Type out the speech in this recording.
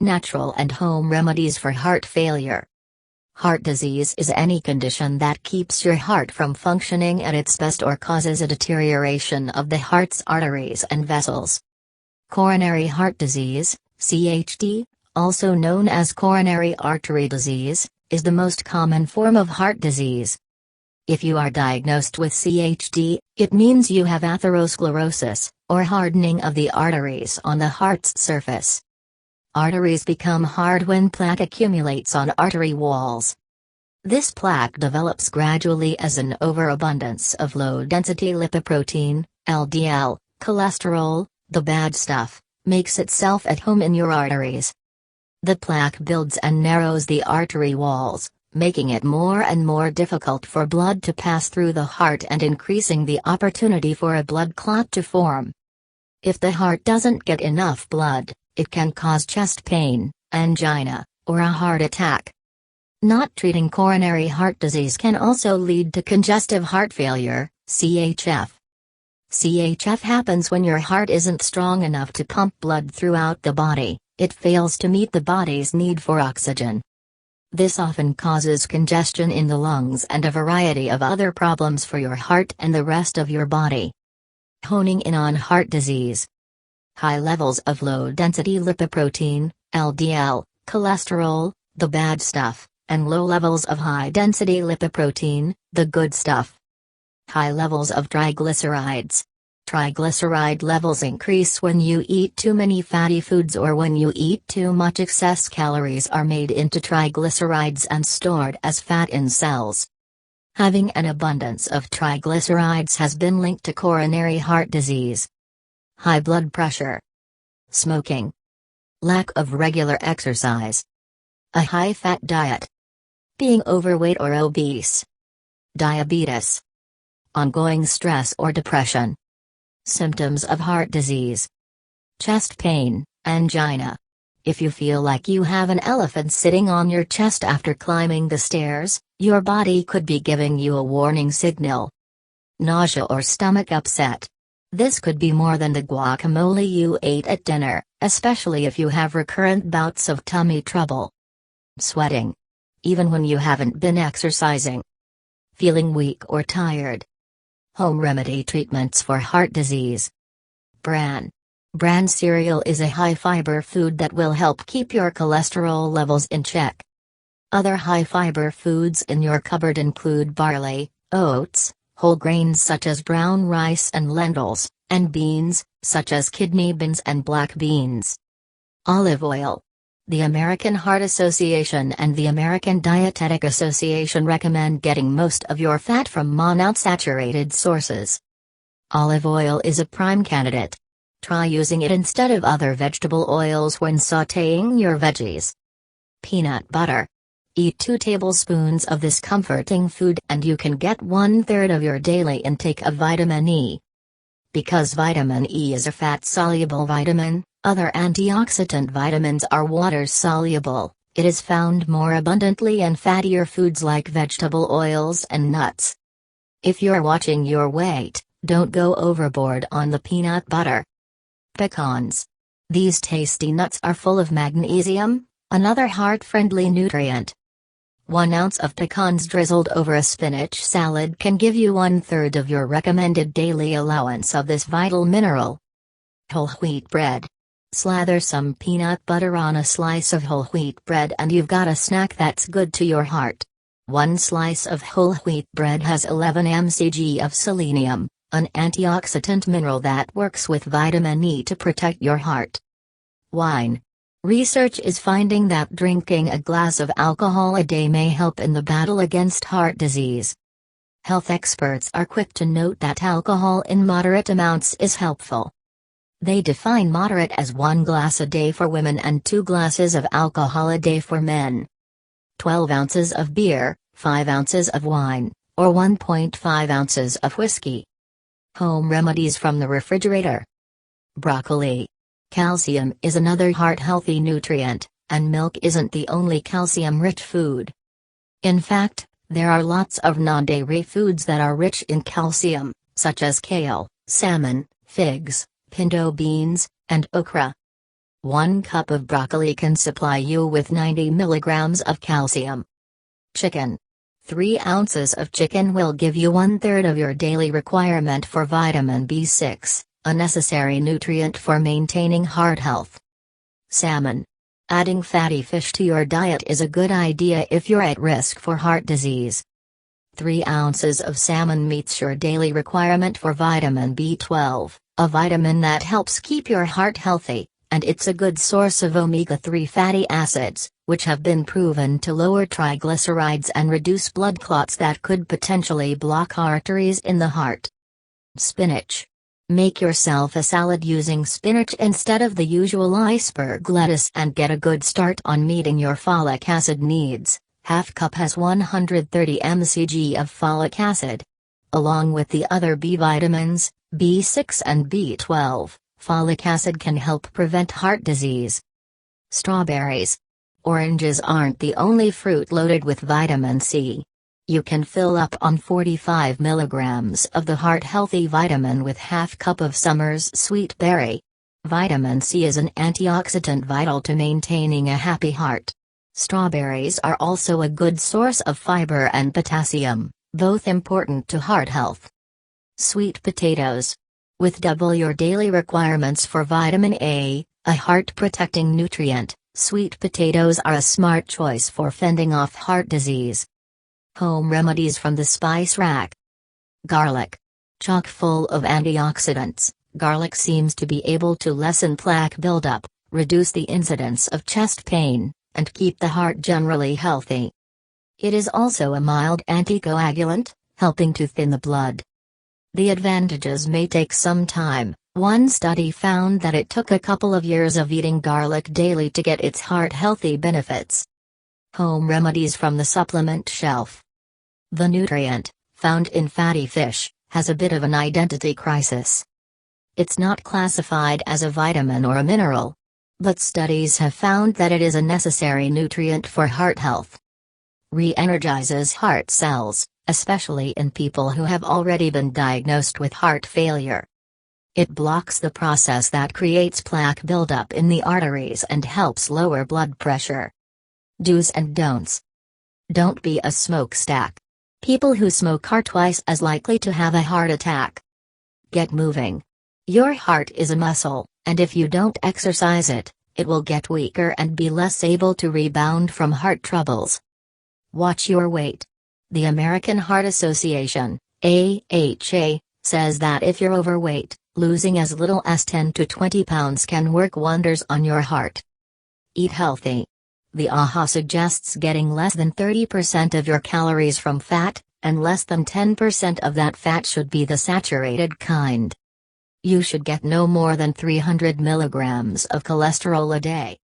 Natural and home remedies for heart failure. Heart disease is any condition that keeps your heart from functioning at its best or causes a deterioration of the heart's arteries and vessels. Coronary heart disease, CHD, also known as coronary artery disease, is the most common form of heart disease. If you are diagnosed with CHD, it means you have atherosclerosis, or hardening of the arteries on the heart's surface. Arteries become hard when plaque accumulates on artery walls. This plaque develops gradually as an overabundance of low-density lipoprotein, LDL, cholesterol, the bad stuff, makes itself at home in your arteries. The plaque builds and narrows the artery walls, making it more and more difficult for blood to pass through the heart and increasing the opportunity for a blood clot to form. If the heart doesn't get enough blood, it can cause chest pain, angina, or a heart attack. Not treating coronary heart disease can also lead to congestive heart failure, CHF. CHF happens when your heart isn't strong enough to pump blood throughout the body, it fails to meet the body's need for oxygen. This often causes congestion in the lungs and a variety of other problems for your heart and the rest of your body. Honing in on heart disease. High levels of low-density lipoprotein, LDL, cholesterol, the bad stuff, and low levels of high-density lipoprotein, the good stuff. High levels of triglycerides. Triglyceride levels increase when you eat too many fatty foods or when you eat too much. Excess calories are made into triglycerides and stored as fat in cells. Having an abundance of triglycerides has been linked to coronary heart disease. High blood pressure. Smoking. Lack of regular exercise. A high-fat diet. Being overweight or obese. Diabetes. Ongoing stress or depression. Symptoms of heart disease. Chest pain, angina. If you feel like you have an elephant sitting on your chest after climbing the stairs, your body could be giving you a warning signal. Nausea or stomach upset. This could be more than the guacamole you ate at dinner, especially if you have recurrent bouts of tummy trouble. Sweating. Even when you haven't been exercising. Feeling weak or tired. Home remedy treatments for heart disease. Bran. Bran cereal is a high-fiber food that will help keep your cholesterol levels in check. Other high-fiber foods in your cupboard include barley, oats, whole grains such as brown rice and lentils, and beans, such as kidney beans and black beans. Olive oil. The American Heart Association and the American Dietetic Association recommend getting most of your fat from monounsaturated sources. Olive oil is a prime candidate. Try using it instead of other vegetable oils when sautéing your veggies. Peanut butter. Eat 2 tablespoons of this comforting food and you can get 1/3 of your daily intake of vitamin E. Because vitamin E is a fat-soluble vitamin, other antioxidant vitamins are water-soluble, it is found more abundantly in fattier foods like vegetable oils and nuts. If you're watching your weight, don't go overboard on the peanut butter. Pecans. These tasty nuts are full of magnesium, another heart-friendly nutrient. 1 ounce of pecans drizzled over a spinach salad can give you 1/3 of your recommended daily allowance of this vital mineral. Whole wheat bread. Slather some peanut butter on a slice of whole wheat bread and you've got a snack that's good to your heart. 1 slice of whole wheat bread has 11 mcg of selenium, an antioxidant mineral that works with vitamin E to protect your heart. Wine. Research is finding that drinking a glass of alcohol a day may help in the battle against heart disease. Health experts are quick to note that alcohol in moderate amounts is helpful. They define moderate as 1 glass a day for women and 2 glasses of alcohol a day for men. 12 ounces of beer, 5 ounces of wine, or 1.5 ounces of whiskey. Home remedies from the refrigerator. Broccoli. Calcium is another heart-healthy nutrient, and milk isn't the only calcium-rich food. In fact, there are lots of non-dairy foods that are rich in calcium, such as kale, salmon, figs, pinto beans, and okra. 1 cup of broccoli can supply you with 90 milligrams of calcium. Chicken. 3 ounces of chicken will give you 1/3 of your daily requirement for vitamin B6, a necessary nutrient for maintaining heart health. Salmon. Adding fatty fish to your diet is a good idea if you're at risk for heart disease. 3 ounces of salmon meets your daily requirement for vitamin B12, a vitamin that helps keep your heart healthy, and it's a good source of omega-3 fatty acids, which have been proven to lower triglycerides and reduce blood clots that could potentially block arteries in the heart. Spinach. Make yourself a salad using spinach instead of the usual iceberg lettuce and get a good start on meeting your folic acid needs. Half cup has 130 mcg of folic acid. Along with the other B vitamins, B6 and B12, folic acid can help prevent heart disease. Strawberries. Oranges aren't the only fruit loaded with vitamin C. You can fill up on 45 milligrams of the heart-healthy vitamin with half cup of summer's sweet berry. Vitamin C is an antioxidant vital to maintaining a happy heart. Strawberries are also a good source of fiber and potassium, both important to heart health. Sweet potatoes. With double your daily requirements for vitamin A, a heart-protecting nutrient, sweet potatoes are a smart choice for fending off heart disease. Home remedies from the spice rack. Garlic. Chock full of antioxidants, garlic seems to be able to lessen plaque buildup, reduce the incidence of chest pain, and keep the heart generally healthy. It is also a mild anticoagulant, helping to thin the blood. The advantages may take some time. One study found that it took a couple of years of eating garlic daily to get its heart-healthy benefits. Home remedies from the supplement shelf. The nutrient, found in fatty fish, has a bit of an identity crisis. It's not classified as a vitamin or a mineral. But studies have found that it is a necessary nutrient for heart health. Re-energizes heart cells, especially in people who have already been diagnosed with heart failure. It blocks the process that creates plaque buildup in the arteries and helps lower blood pressure. Do's and don'ts. Don't be a smokestack. People who smoke are twice as likely to have a heart attack. Get moving. Your heart is a muscle, and if you don't exercise it, it will get weaker and be less able to rebound from heart troubles. Watch your weight. The American Heart Association, AHA, says that if you're overweight, losing as little as 10 to 20 pounds can work wonders on your heart. Eat healthy. The AHA suggests getting less than 30% of your calories from fat, and less than 10% of that fat should be the saturated kind. You should get no more than 300 milligrams of cholesterol a day.